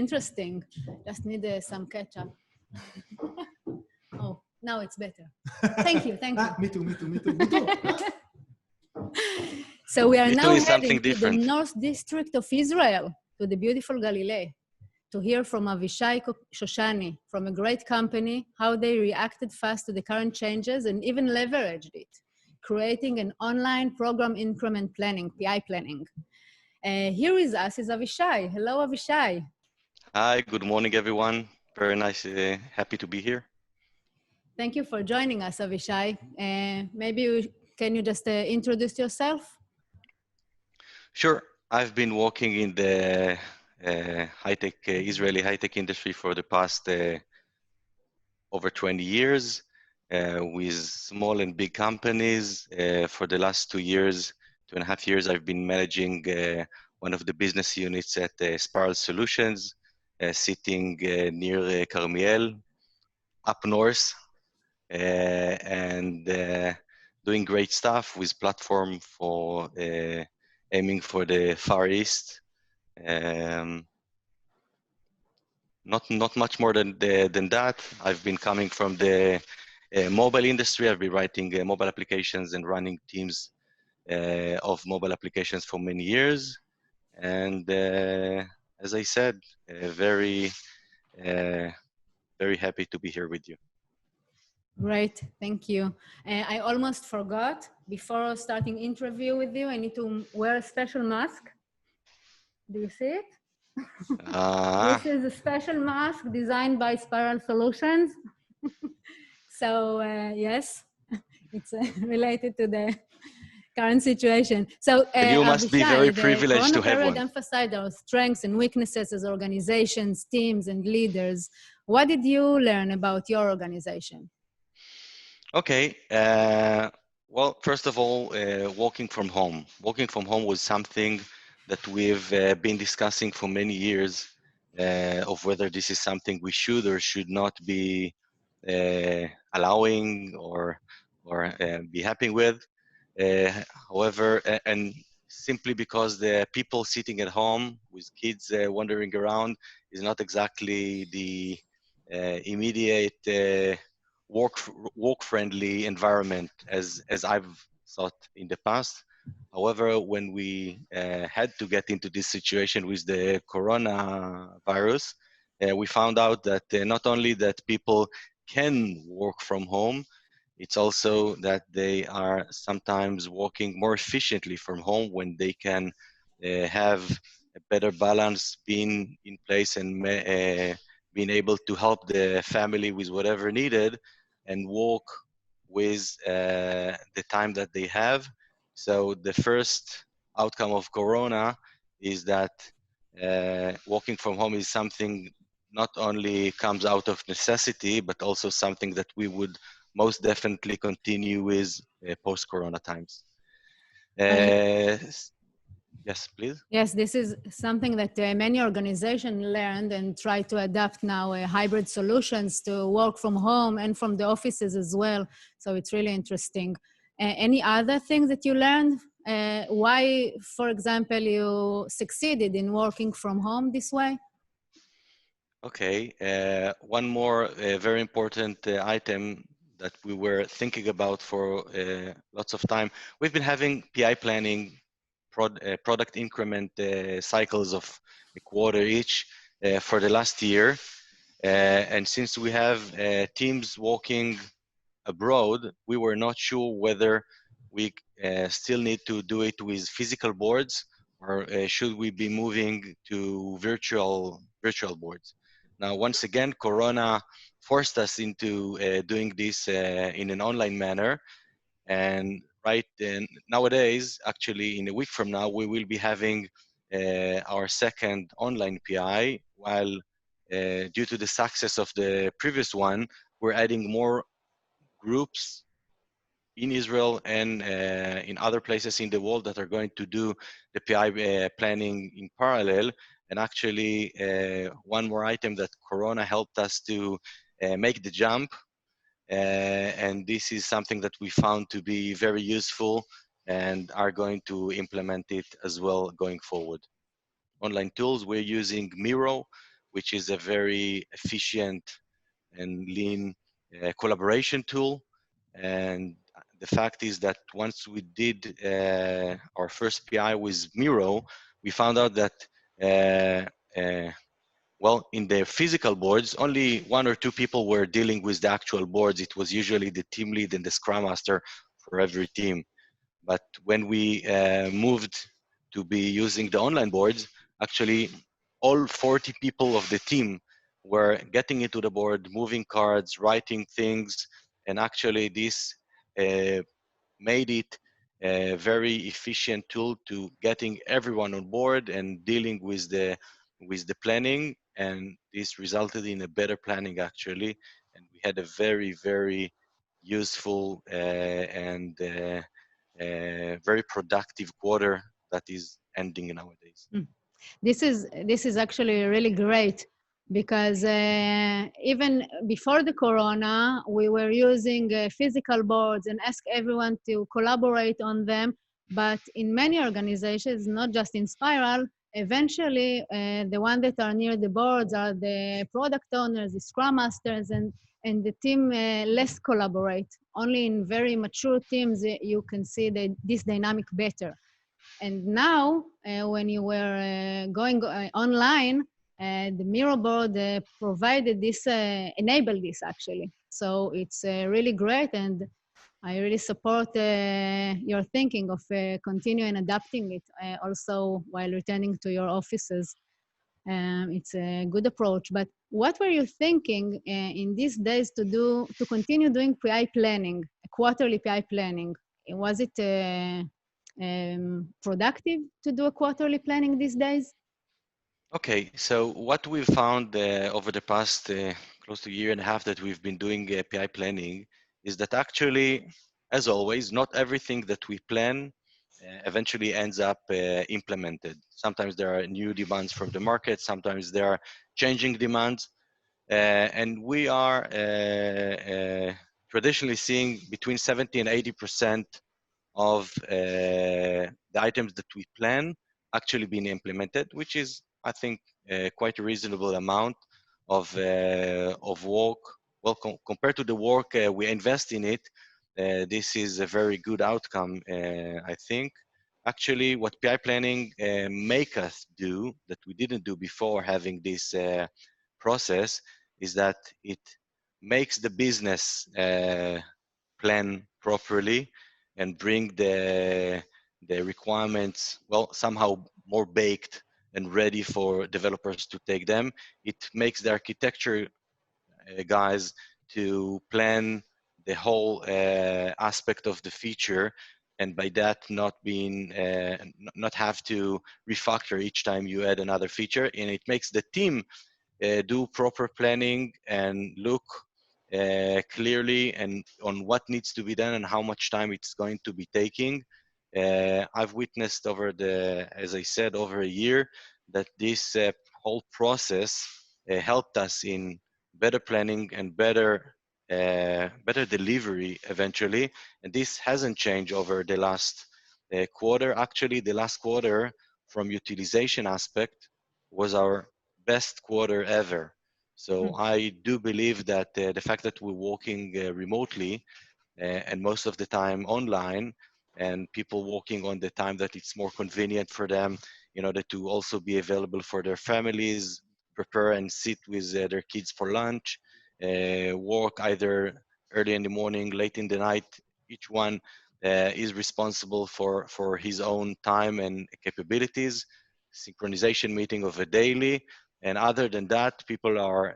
interesting. Just need some ketchup. Oh, now it's better. Thank you. Me too. So we are now heading to different. the North District of Israel, to the beautiful Galilee, to hear from Avishai Shoshani, from a great company, how they reacted fast to the current changes and even leveraged it, creating an online program increment planning, PI planning. Here with us is Avishai. Hello, Avishai. Hi, good morning, everyone. Very nice, happy to be here. Thank you for joining us, Avishai. Can you just introduce yourself? Sure. I've been working in the high-tech, Israeli high-tech industry for the past over 20 years with small and big companies. For the last 2.5 years, I've been managing one of the business units at Spiral Solutions, sitting near Carmiel, up north, and doing great stuff with platform for aiming for the Far East. Not much more than that. I've been coming from the mobile industry. I've been writing mobile applications and running teams of mobile applications for many years. And as I said, very happy to be here with you. Great, thank you. I almost forgot, before starting interview with you, I need to wear a special mask. Do you see it? This is a special mask designed by Spiral Solutions. So yes, it's related to the current situation. So you must be very privileged to have one. Emphasize our strengths and weaknesses as organizations, teams, and leaders. What did you learn about your organization? Okay. Well, first of all, working from home. Working from home was something that we've been discussing for many years of whether this is something we should or should not be allowing or be happy with. However, and simply because the people sitting at home with kids wandering around is not exactly the immediate work-friendly environment as I've thought in the past. However, when we had to get into this situation with the coronavirus, we found out that not only that people can work from home, it's also that they are sometimes working more efficiently from home when they can have a better balance being in place and being able to help the family with whatever needed and work with the time that they have. So the first outcome of Corona is that working from home is something not only comes out of necessity, but also something that we would most definitely continue with post-Corona times. Yes, please. Yes, this is something that many organizations learned and try to adapt now hybrid solutions to work from home and from the offices as well. So it's really interesting. Any other things that you learned? Why, for example, you succeeded in working from home this way? Okay, one more very important item that we were thinking about for lots of time. We've been having PI planning product increment cycles of a quarter each for the last year. And since we have teams working abroad, we were not sure whether we still need to do it with physical boards or should we be moving to virtual boards. Now, once again, Corona forced us into doing this in an online manner. And nowadays, actually, in a week from now, we will be having our second online PI, while due to the success of the previous one, we're adding more groups in Israel and in other places in the world that are going to do the PI planning in parallel. And actually, one more item that Corona helped us to make the jump. And this is something that we found to be very useful and are going to implement it as well going forward. Online tools, we're using Miro, which is a very efficient and lean collaboration tool. And the fact is that once we did our first PI with Miro, we found out that well, in the physical boards, only 1 or 2 people were dealing with the actual boards. It was usually the team lead and the scrum master for every team. But when we moved to be using the online boards, actually all 40 people of the team were getting into the board, moving cards, writing things, and actually this made it a very efficient tool to getting everyone on board and dealing with the planning, and this resulted in a better planning actually, and we had a very useful and very productive quarter that is ending nowadays. This is actually really great because even before the corona, we were using physical boards and ask everyone to collaborate on them. But in many organizations, not just in Spiral, eventually the ones that are near the boards are the product owners, the scrum masters, and the team less collaborate. Only in very mature teams you can see this dynamic better. And now, when you were going online, the Miro board provided this, enabled this actually. So it's really great, and I really support your thinking of continuing adapting it also while returning to your offices. It's a good approach. But what were you thinking in these days to continue doing PI planning, quarterly PI planning? Was it productive to do a quarterly planning these days? Okay, so what we've found over the past close to a year and a half that we've been doing PI planning is that actually, as always, not everything that we plan eventually ends up implemented. Sometimes there are new demands from the market, sometimes there are changing demands, and we are traditionally seeing between 70 and 80% of the items that we plan actually being implemented, which is, I think, quite a reasonable amount of work. Well, compared to the work we invest in it, this is a very good outcome, I think. Actually, what PI planning make us do that we didn't do before having this process is that it makes the business plan properly and bring the requirements, well, somehow more baked and ready for developers to take them. It makes the architecture guys to plan the whole aspect of the feature, and by that not being not have to refactor each time you add another feature, and it makes the team do proper planning and look clearly and on what needs to be done and how much time it's going to be taking. I've witnessed over as I said, over a year that this whole process helped us in better planning and better delivery eventually. And this hasn't changed over the last quarter. Actually, the last quarter from utilization aspect was our best quarter ever. So I do believe that the fact that we're working remotely and most of the time online, and people working on the time that it's more convenient for them in order to also be available for their families, prepare and sit with their kids for lunch, work either early in the morning, late in the night. Each one is responsible for his own time and capabilities, synchronization meeting of a daily. And other than that, people are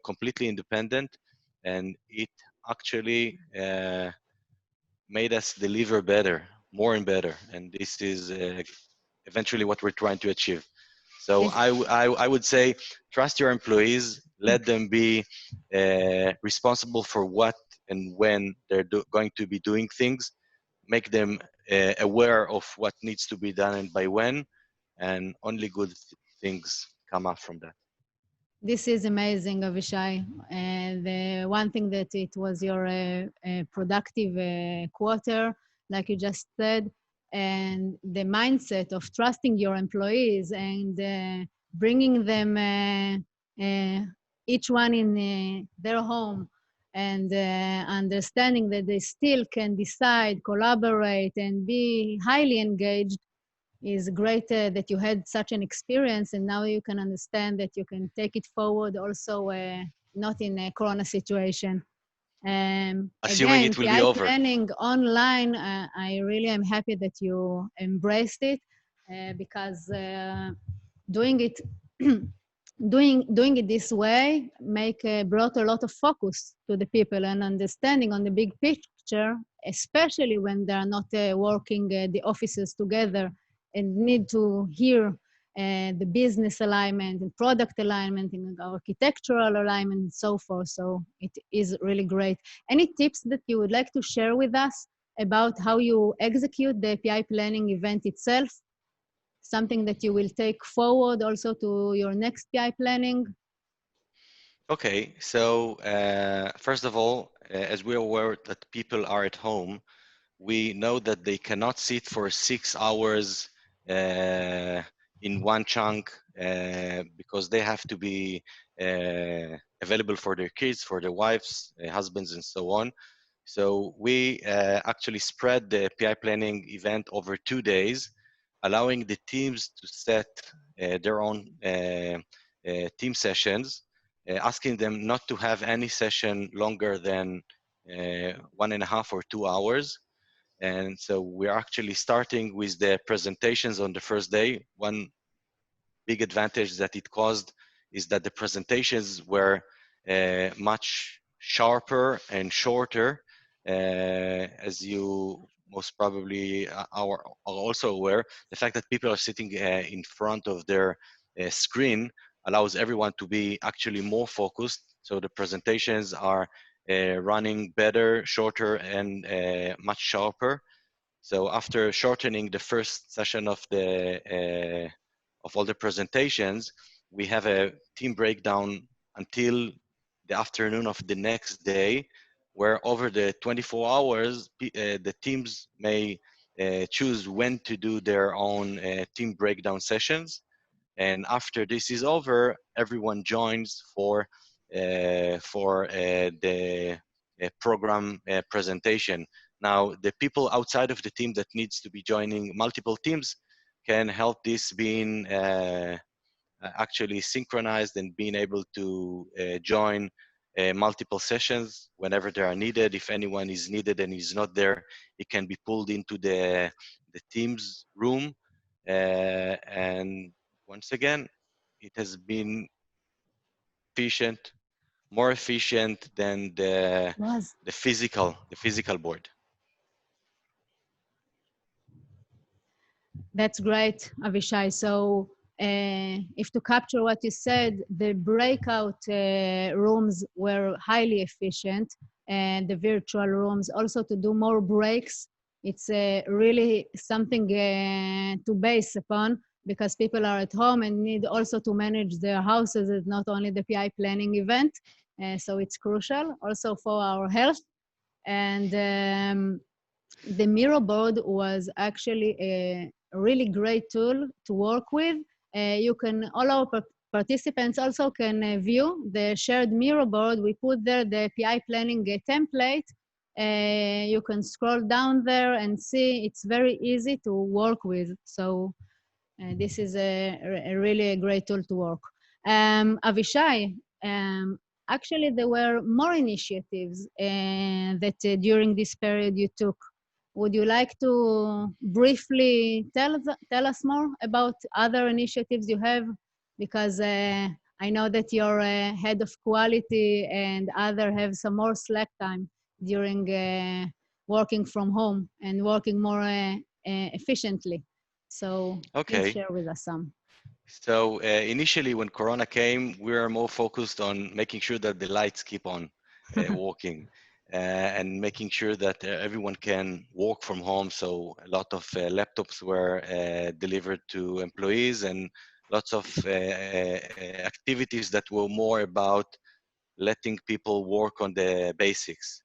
completely independent, and it actually made us deliver better, more and better. And this is eventually what we're trying to achieve. So I would say, trust your employees, let them be responsible for what and when they're going to be doing things, make them aware of what needs to be done and by when, and only good things come up from that. This is amazing, Avishai. And the one thing that it was your productive quarter, like you just said, and the mindset of trusting your employees and bringing them uh, each one in their home, and understanding that they still can decide, collaborate, and be highly engaged is great that you had such an experience, and now you can understand that you can take it forward also not in a corona situation. Assuming Again, it will be PI over. planning online, I really am happy that you embraced it because doing it doing it this way brought a lot of focus to the people and understanding on the big picture, especially when they are not working the offices together and need to hear the business alignment and product alignment and architectural alignment and so forth. So it is really great. Any tips that you would like to share with us about how you execute the API planning event itself? Something that you will take forward also to your next PI planning? Okay, so first of all, as we're aware that people are at home, we know that they cannot sit for 6 hours in one chunk because they have to be available for their kids, for their wives, husbands, and so on. So we actually spread the PI planning event over 2 days, allowing the teams to set their own team sessions, asking them not to have any session longer than 1.5 or 2 hours. And so we're actually starting with the presentations on the first day. One big advantage that it caused is that the presentations were much sharper and shorter. As you most probably are also aware, the fact that people are sitting in front of their screen allows everyone to be actually more focused. So the presentations are running better, shorter, and much sharper. So after shortening the first session of all the presentations, we have a team breakdown until the afternoon of the next day, where over the 24 hours, the teams may choose when to do their own team breakdown sessions. And after this is over, everyone joins for the program presentation. Now, the people outside of the team that needs to be joining multiple teams can help this being actually synchronized and being able to join multiple sessions whenever they are needed. If anyone is needed and is not there, it can be pulled into the team's room. And once again, it has been efficient, more efficient than Was. the physical board. That's great, Avishai. So if to capture what you said, the breakout rooms were highly efficient, and the virtual rooms also to do more breaks. It's really something to base upon because people are at home and need also to manage their houses. It's not only the PI planning event. So it's crucial also for our health. And the Miro board was actually a really great tool to work with. All our participants also can view the shared Miro board. We put there the PI planning template. You can scroll down there and see it's very easy to work with. So this is a really great tool to work. Avishai, actually there were more initiatives that during this period you took. Would you like to briefly tell us more about other initiatives you have? Because I know that your head of quality and other have some more slack time during working from home and working more efficiently. So please Okay. share with us some. So initially, when Corona came, we were more focused on making sure that the lights keep on working and making sure that everyone can work from home. So a lot of laptops were delivered to employees and lots of activities that were more about letting people work on the basics.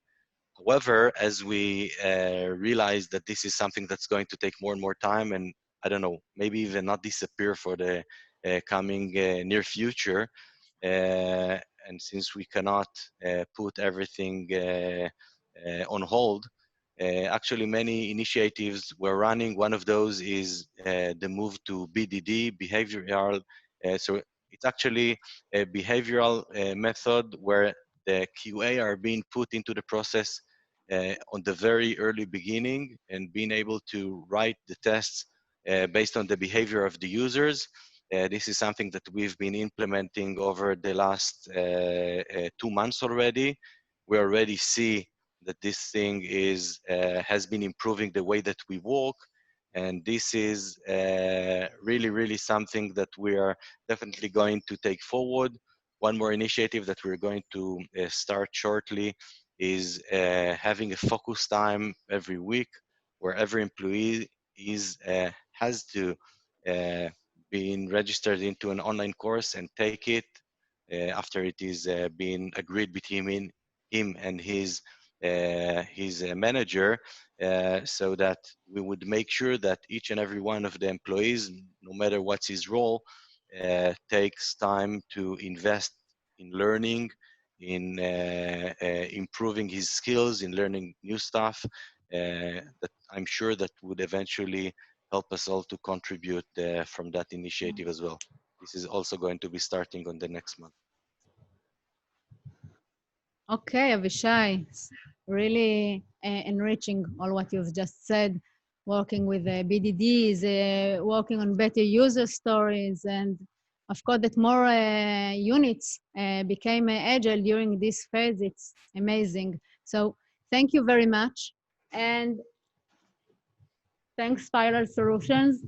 However, as we realize that this is something that's going to take more and more time, and I don't know, maybe even not disappear for the coming near future, and since we cannot put everything on hold, actually many initiatives we're running. One of those is the move to BDD, behavioral. So it's actually a behavioral method where the QA are being put into the process on the very early beginning and being able to write the tests based on the behavior of the users. This is something that we've been implementing over the last 2 months already. We already see that this thing is has been improving the way that we work, and this is really something that we are definitely going to take forward. One more initiative that we're going to start shortly is having a focus time every week where every employee is has to being registered into an online course and take it after it is being agreed between him and his manager, so that we would make sure that each and every one of the employees, no matter what's his role, takes time to invest in learning, in improving his skills, in learning new stuff, that I'm sure that would eventually help us all to contribute from that initiative as well. This is also going to be starting on the next month. Okay, Avishai, really enriching all what you've just said, working with BDDs, working on better user stories, and of course that more units became agile during this phase. It's amazing. So thank you very much. And thanks, Spiral Solutions.